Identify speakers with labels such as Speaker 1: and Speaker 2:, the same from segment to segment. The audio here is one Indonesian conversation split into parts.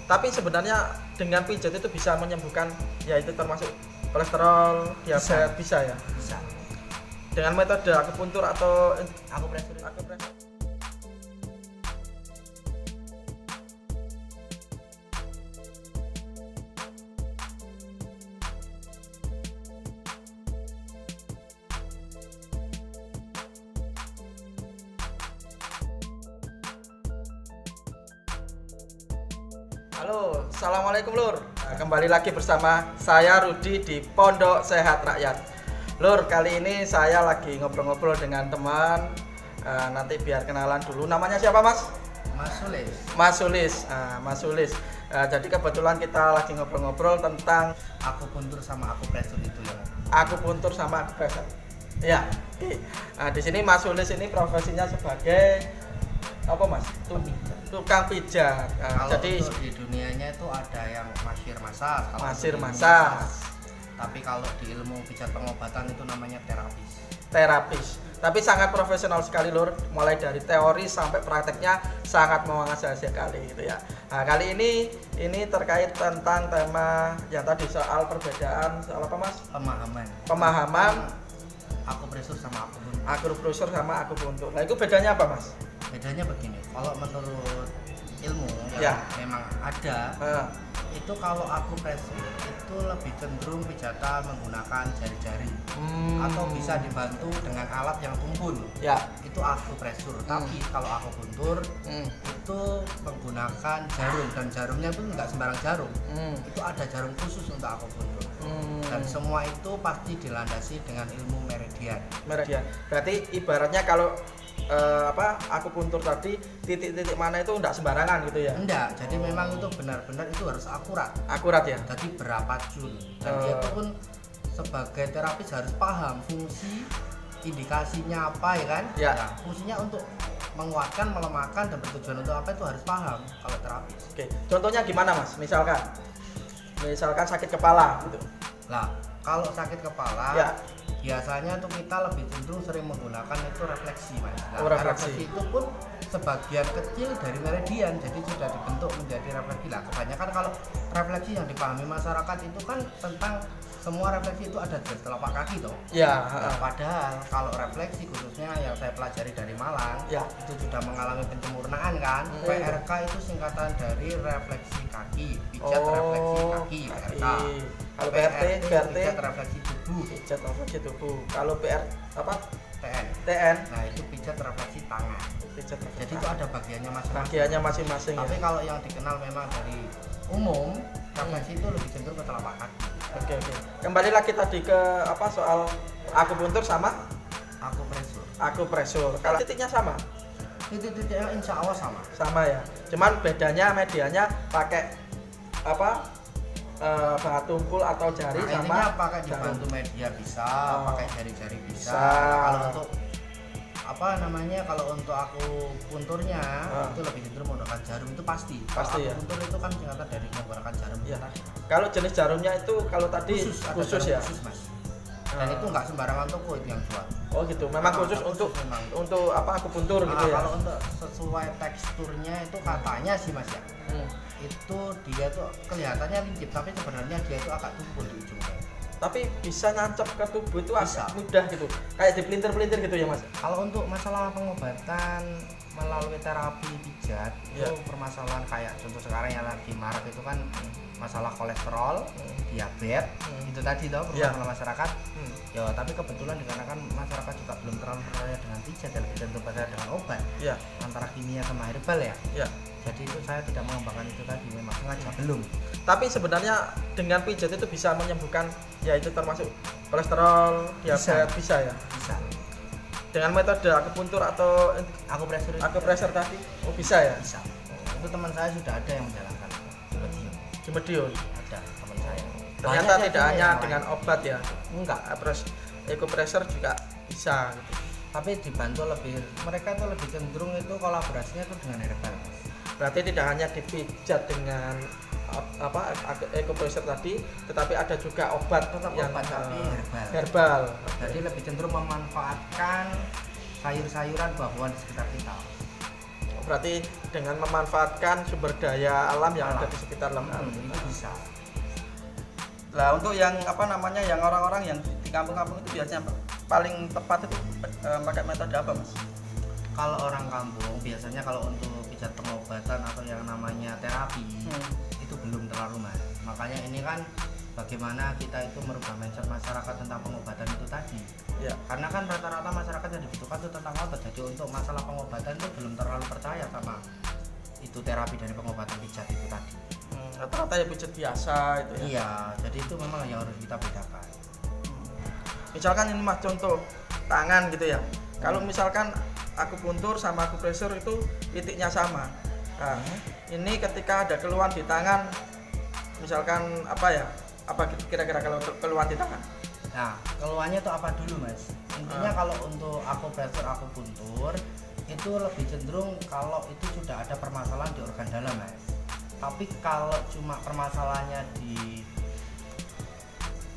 Speaker 1: Tapi sebenarnya dengan pijat itu bisa menyembuhkan, ya itu termasuk kolesterol, diabetes, bisa ya?
Speaker 2: Bisa.
Speaker 1: Dengan metode akupuntur atau
Speaker 2: Akupresur.
Speaker 1: akupresur. Halo, assalamualaikum Lur. Kembali lagi bersama saya Rudi di Pondok Sehat Rakyat. Lur, kali ini saya lagi ngobrol-ngobrol dengan teman. Nanti biar kenalan dulu. Namanya siapa Mas?
Speaker 2: Mas Sulis.
Speaker 1: Mas Sulis. Mas Sulis. Jadi kebetulan kita lagi ngobrol-ngobrol tentang
Speaker 2: Akupuntur sama akupresur itu ya.
Speaker 1: akupuntur sama akupresur. Ya. Oke. Di sini Mas Sulis ini profesinya sebagai apa Mas? Tukang pijat.
Speaker 2: Kalau
Speaker 1: Jadi
Speaker 2: untuk di dunianya itu ada yang masir masas.
Speaker 1: masir massage,
Speaker 2: Tapi kalau di ilmu pijat pengobatan itu namanya terapis.
Speaker 1: terapis. Tapi sangat profesional sekali Lur, mulai dari teori sampai prakteknya sangat mengasah sekali gitu ya. Nah, kali ini terkait tentang tema yang tadi soal perbedaan soal apa Mas? Pemahaman
Speaker 2: Akupresur sama akupuntur.
Speaker 1: akupresur sama akupuntur. Nah, itu bedanya apa Mas?
Speaker 2: Bedanya begini, kalau menurut ilmu
Speaker 1: Ya.
Speaker 2: yang memang ada,
Speaker 1: Eh,
Speaker 2: itu kalau akupresur itu lebih cenderung pijatan menggunakan jari-jari atau bisa dibantu dengan alat yang tumpul.
Speaker 1: ya.
Speaker 2: Itu akupresur. Tapi kalau akupuntur itu menggunakan jarum, dan jarumnya pun nggak sembarang jarum. Itu ada jarum khusus untuk akupuntur. Dan semua itu pasti dilandasi dengan ilmu meridian.
Speaker 1: Meridian. Berarti ibaratnya kalau akupuntur tadi titik-titik mana itu enggak sembarangan gitu ya.
Speaker 2: Enggak, jadi memang itu benar-benar itu harus akurat.
Speaker 1: Akurat ya.
Speaker 2: Jadi berapa jul. Dan dia itu pun sebagai terapis harus paham fungsi, indikasinya apa ya kan?
Speaker 1: Ya.
Speaker 2: Nah, fungsinya untuk menguatkan, melemahkan, dan bertujuan untuk apa itu harus paham kalau terapis.
Speaker 1: Oke. Contohnya gimana Mas? Misalkan sakit kepala gitu.
Speaker 2: Nah, kalau sakit kepala
Speaker 1: Ya.
Speaker 2: biasanya tuh kita lebih cenderung sering menggunakan itu refleksi, Mas. Nah,
Speaker 1: refleksi.
Speaker 2: refleksi itu pun sebagian kecil dari meridian, jadi sudah dibentuk menjadi refleksi. Lah, kebanyakan kalau refleksi yang dipahami masyarakat itu kan tentang semua refleksi itu ada di telapak kaki toh.
Speaker 1: Ya.
Speaker 2: Nah, padahal kalau refleksi khususnya yang saya pelajari dari Malang,
Speaker 1: Ya.
Speaker 2: itu sudah mengalami penyempurnaan kan. PRK itu singkatan dari refleksi kaki, pijat refleksi kaki, PRK.
Speaker 1: Kalau PRT
Speaker 2: pijat refleksi tubuh,
Speaker 1: pijat refleksi tubuh. Kalau PR apa?
Speaker 2: TN.
Speaker 1: TN
Speaker 2: Nah, itu pijat refleksi tangan.
Speaker 1: pijat refleksi.
Speaker 2: Jadi itu ada bagiannya masing-masing.
Speaker 1: bagiannya masing-masing ya.
Speaker 2: Tapi kalau yang dikenal memang dari umum, refleksi itu lebih cenderung ke telapak kaki.
Speaker 1: Oke. Kembali lagi tadi ke soal akupuntur sama
Speaker 2: Akupresur.
Speaker 1: akupresur. Kalau titiknya sama?
Speaker 2: Titik-titiknya insya Allah sama.
Speaker 1: Sama ya. Cuman bedanya medianya pakai bahan tumpul atau jari
Speaker 2: Nah,
Speaker 1: sama
Speaker 2: intinya pakai
Speaker 1: jarum.
Speaker 2: dibantu media bisa, pakai jari-jari bisa.
Speaker 1: Bisa.
Speaker 2: Kalau untuk kalau untuk akupunturnya itu lebih cenderung menggunakan jarum itu pasti.
Speaker 1: Pasti ya.
Speaker 2: Akupuntur itu kan singkatan dari menggunakan jarum itu
Speaker 1: Ya.
Speaker 2: tadi.
Speaker 1: Kalau jenis jarumnya itu kalau tadi
Speaker 2: Ada
Speaker 1: khusus
Speaker 2: jarum
Speaker 1: ya.
Speaker 2: khusus, Mas. Dan itu nggak sembarangan toko itu yang jual.
Speaker 1: Oh gitu. Memang khusus
Speaker 2: Khusus
Speaker 1: untuk
Speaker 2: memang.
Speaker 1: akupuntur gitu ya.
Speaker 2: Kalau untuk sesuai teksturnya itu katanya sih, Mas ya. Itu dia tuh kelihatannya lincip tapi sebenarnya dia itu agak tumpul di ujungnya.
Speaker 1: Tapi bisa nancap ke tubuh itu
Speaker 2: Bisa.
Speaker 1: agak mudah gitu. Kayak dipelintir-pelintir gitu ya, Mas.
Speaker 2: Kalau untuk masalah pengobatan melalui terapi pijat
Speaker 1: Ya.
Speaker 2: itu permasalahan kayak contoh sekarang yang lagi marak itu kan masalah kolesterol, diabetes, itu tadi toh permasalahan masyarakat. Ya, tapi kebetulan dikarenakan masyarakat juga belum terlalu percaya dengan pijat dan lebih cenderung percaya dengan obat
Speaker 1: Ya.
Speaker 2: antara kimia sama herbal ya.
Speaker 1: Ya.
Speaker 2: Jadi itu saya tidak mengembangkan itu tadi, memang sengaja belum.
Speaker 1: Tapi sebenarnya dengan pijat itu bisa menyembuhkan, ya itu termasuk kolesterol, diabetes, bisa ya.
Speaker 2: Bisa.
Speaker 1: Dengan metode akupuntur atau
Speaker 2: Akupresur itu
Speaker 1: akupresur tadi, oh bisa ya.
Speaker 2: bisa. Itu teman saya sudah ada yang menjalankan di Medium.
Speaker 1: Di Medion.
Speaker 2: Ada teman saya.
Speaker 1: Ternyata
Speaker 2: Banyak
Speaker 1: tidak
Speaker 2: sih
Speaker 1: hanya
Speaker 2: yang
Speaker 1: dengan
Speaker 2: lain.
Speaker 1: obat ya.
Speaker 2: Enggak,
Speaker 1: Terus akupresur juga bisa gitu.
Speaker 2: tapi dibantu lebih, mereka tuh lebih cenderung itu kolaborasinya tuh dengan herbal.
Speaker 1: Berarti tidak hanya dipijat dengan akupresur tadi, tetapi ada juga obat
Speaker 2: Tetap
Speaker 1: yang
Speaker 2: obat, tapi
Speaker 1: herbal.
Speaker 2: Jadi lebih cenderung memanfaatkan sayur-sayuran buah-buahan di sekitar kita.
Speaker 1: Berarti dengan memanfaatkan sumber daya alam yang ada di sekitar lembah
Speaker 2: itu bisa.
Speaker 1: Lah untuk yang apa namanya, yang orang-orang yang di kampung-kampung itu biasanya paling tepat itu pakai metode apa, Mas?
Speaker 2: Kalau orang kampung biasanya kalau untuk pijat pengobatan atau yang namanya terapi itu belum terlalu Mas. Makanya ini kan bagaimana kita itu merubah mindset masyarakat tentang pengobatan itu tadi.
Speaker 1: Ya.
Speaker 2: Karena kan rata-rata masyarakat yang dibutuhkan itu tentang obat. Jadi untuk masalah pengobatan itu belum terlalu percaya sama itu terapi dari pengobatan pijat itu tadi.
Speaker 1: Rata-rata ya pijat biasa itu ya.
Speaker 2: Iya, jadi itu memang yang harus kita bedakan.
Speaker 1: Misalkan ini Mas contoh tangan gitu ya. Kalau misalkan akupuntur sama akupresur itu titiknya sama. Nah, ini ketika ada keluhan di tangan, misalkan apa ya? Apa kira-kira kalau keluhan di tangan?
Speaker 2: Nah, keluhannya itu apa dulu Mas? Intinya kalau untuk akupresur, akupuntur itu lebih cenderung kalau itu sudah ada permasalahan di organ dalam Mas. Tapi kalau cuma permasalahannya di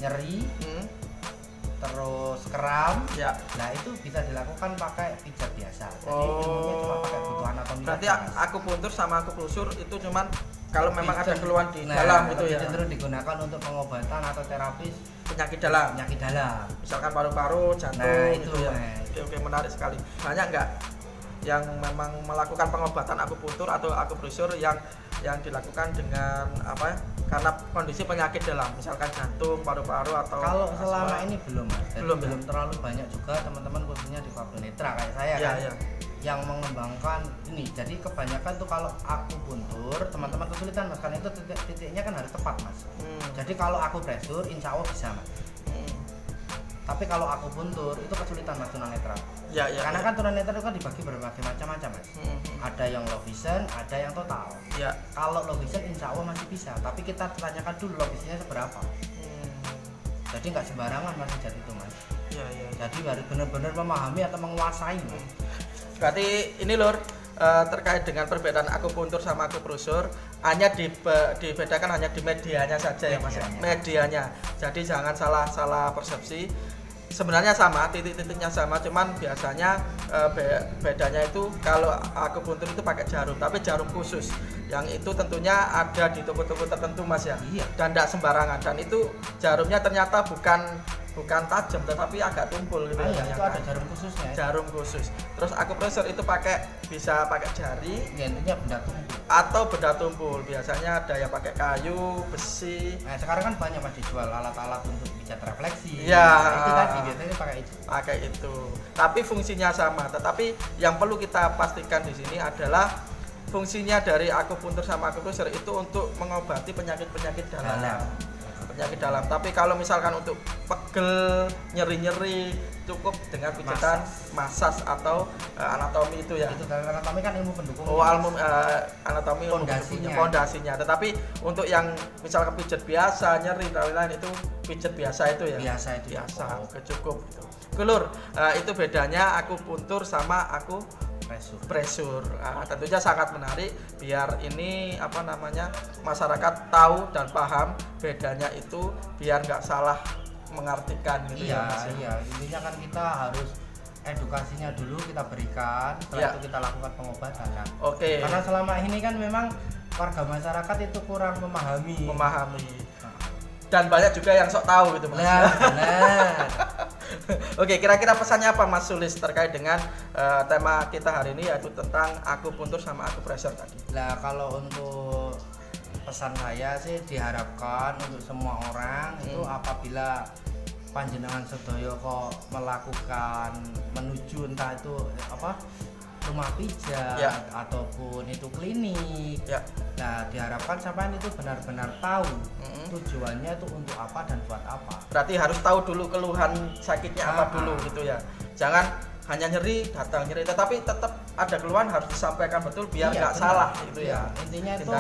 Speaker 2: nyeri, terus kram,
Speaker 1: ya.
Speaker 2: Nah itu bisa dilakukan pakai pijat biasa. Jadi ilmunya cuma pakai butuh anatomi.
Speaker 1: Berarti akupuntur sama akupresur itu cuman kalau memang ada keluhan di
Speaker 2: nah,
Speaker 1: dalam gitu ya.
Speaker 2: Cenderung digunakan untuk pengobatan atau terapis
Speaker 1: penyakit dalam.
Speaker 2: Penyakit dalam.
Speaker 1: Misalkan paru-paru, jantung.
Speaker 2: Nah itu
Speaker 1: gitu ya. Oke, menarik sekali. Banyak nggak yang memang melakukan pengobatan akupuntur atau akupresur yang dilakukan dengan apa? Karena kondisi penyakit dalam, misalkan jantung, paru-paru atau
Speaker 2: kalau selama ini belum Mas.
Speaker 1: Belum
Speaker 2: terlalu banyak juga teman-teman khususnya di tunanetra kayak saya
Speaker 1: ya,
Speaker 2: kan.
Speaker 1: Ya.
Speaker 2: Yang mengembangkan ini. Jadi kebanyakan tuh kalau akupuntur teman-teman kesulitan Mas, karena itu titiknya kan harus tepat Mas. Jadi kalau akupresur insya Allah bisa Mas. Tapi kalau akupuntur itu kesulitan Mas tunanetra.
Speaker 1: Ya, ya.
Speaker 2: Karena kan tunanetra itu kan dibagi berbagai macam-macam Mas. Ada yang low vision, ada yang total.
Speaker 1: Ya.
Speaker 2: Kalau low vision insya Allah masih bisa, tapi kita tanyakan dulu low visionnya seberapa. Jadi nggak sembarangan Mas jadi itu Mas.
Speaker 1: Ya, ya.
Speaker 2: Jadi harus benar-benar memahami atau menguasai Mas.
Speaker 1: Berarti ini Lur, terkait dengan perbedaan akupuntur sama akupresur hanya dibedakan hanya di medianya saja ya Mas. Medianya. Jadi jangan salah persepsi. Sebenarnya sama, titik-titiknya sama, cuman biasanya bedanya itu kalau akupuntur itu pakai jarum, tapi jarum khusus. Yang itu tentunya ada di toko-toko tertentu Mas ya.
Speaker 2: Iya. Dan
Speaker 1: tidak sembarangan, dan itu jarumnya ternyata bukan tajam tetapi agak tumpul gitu
Speaker 2: ya. Itu ada jarum khususnya.
Speaker 1: Jarum khusus. Terus akupresur itu bisa pakai jari,
Speaker 2: ya, intinya benda tumpul
Speaker 1: atau benda tumpul. Biasanya ada yang pakai kayu, besi.
Speaker 2: Nah, sekarang kan banyak Mas dijual alat-alat untuk pijat refleksi.
Speaker 1: Ya.
Speaker 2: Nah, itu tadi biasanya pakai itu.
Speaker 1: Pakai itu. Tapi fungsinya sama. Tetapi yang perlu kita pastikan di sini adalah fungsinya dari akupuntur sama akupresur itu untuk mengobati penyakit-penyakit dalam. Penyakit dalam. Tapi kalau misalkan untuk pegel, nyeri-nyeri, cukup dengan pijatan massage atau anatomi itu ya.
Speaker 2: Itu anatomi kan ilmu pendukung.
Speaker 1: Oh, anatomi pondasinya. Tetapi untuk yang misalkan pijat biasa, nyeri dan lain-lain itu pijat biasa itu ya. Biasa. Cukup itu. Lur, itu bedanya akupuntur sama akupresur. Tentunya sangat menarik biar ini apa namanya masyarakat tahu dan paham bedanya itu biar nggak salah mengartikan gitu ya Mas.
Speaker 2: Iya, intinya kan kita harus edukasinya dulu kita berikan, setelah itu kita lakukan pengobatan kan.
Speaker 1: Oke.
Speaker 2: Karena selama ini kan memang warga masyarakat itu kurang memahami.
Speaker 1: Dan banyak juga yang sok tahu gitu Mas.
Speaker 2: Nah, benar.
Speaker 1: Oke, kira-kira pesannya apa Mas Sulis terkait dengan tema kita hari ini yaitu tentang akupuntur sama akupresur tadi?
Speaker 2: Nah, kalau untuk pesan saya sih diharapkan untuk semua orang itu apabila panjenengan sedaya kok melakukan menuju entah itu apa rumah pijat ataupun itu klinik. Nah, diharapkan sampean itu benar-benar tahu tujuannya itu untuk apa dan buat apa.
Speaker 1: Berarti harus tahu dulu keluhan sakitnya apa dulu gitu ya. Jangan hanya nyeri, datang nyeri, tetapi tetap ada keluhan harus disampaikan betul biar nggak salah gitu ya.
Speaker 2: Intinya itu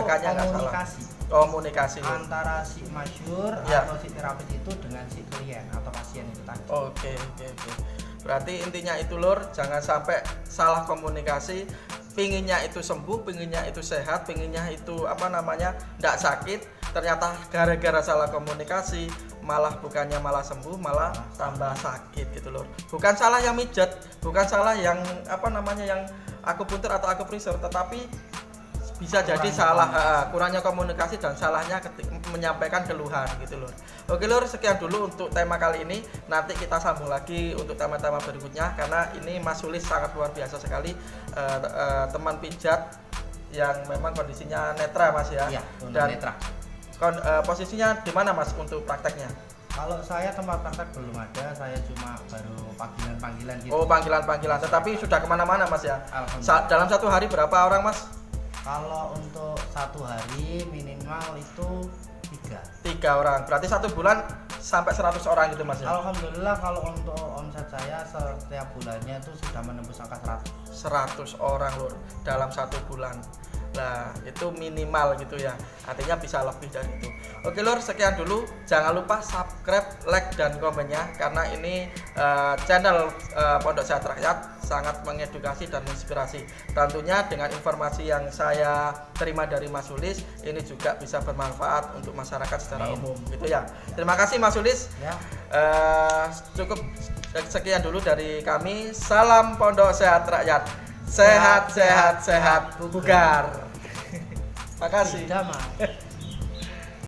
Speaker 1: komunikasi
Speaker 2: antara si masyhur atau si terapis itu dengan si klien atau pasien itu tadi.
Speaker 1: Oke. Berarti intinya itu Lur, jangan sampai salah komunikasi. Pinginnya itu sembuh, pinginnya itu sehat, pinginnya itu apa namanya nggak sakit, ternyata gara-gara salah komunikasi malah bukannya malah sembuh malah tambah sakit gitu loh. Bukan salah yang mijat, bukan salah yang yang akupuntur atau akupresur, tetapi bisa jadi salah kurangnya komunikasi dan salahnya menyampaikan keluhan gitu loh. Oke lur, sekian dulu untuk tema kali ini. Nanti kita sambung lagi untuk tema-tema berikutnya karena ini Mas Sulis sangat luar biasa sekali, teman pijat yang memang kondisinya netra Mas ya.
Speaker 2: Iya,
Speaker 1: dan
Speaker 2: netra.
Speaker 1: Posisinya di mana Mas untuk prakteknya?
Speaker 2: Kalau saya tempat praktek belum ada, saya cuma baru panggilan-panggilan gitu.
Speaker 1: Oh, panggilan-panggilan, tetapi sudah kemana-mana Mas ya?
Speaker 2: Alhamdulillah.
Speaker 1: Dalam satu hari berapa orang Mas?
Speaker 2: Kalau untuk satu hari minimal itu 3
Speaker 1: orang, berarti satu bulan sampai 100 orang gitu Mas ya?
Speaker 2: Alhamdulillah kalau untuk omset saya setiap bulannya itu sudah menembus angka
Speaker 1: 100 orang lur dalam satu bulan. Nah itu minimal gitu ya, artinya bisa lebih dari itu. Oke lur, sekian dulu. Jangan lupa subscribe, like, dan komennya karena ini channel Pondok Sehat Rakyat sangat mengedukasi dan menginspirasi. Tentunya dengan informasi yang saya terima dari Mas Sulis ini juga bisa bermanfaat untuk masyarakat secara umum gitu ya. Terima kasih Mas Sulis
Speaker 2: ya.
Speaker 1: Cukup sekian dulu dari kami. Salam Pondok Sehat Rakyat. Sehat, sehat, sehat, bugar. Makasih.
Speaker 2: Tidak, Mas.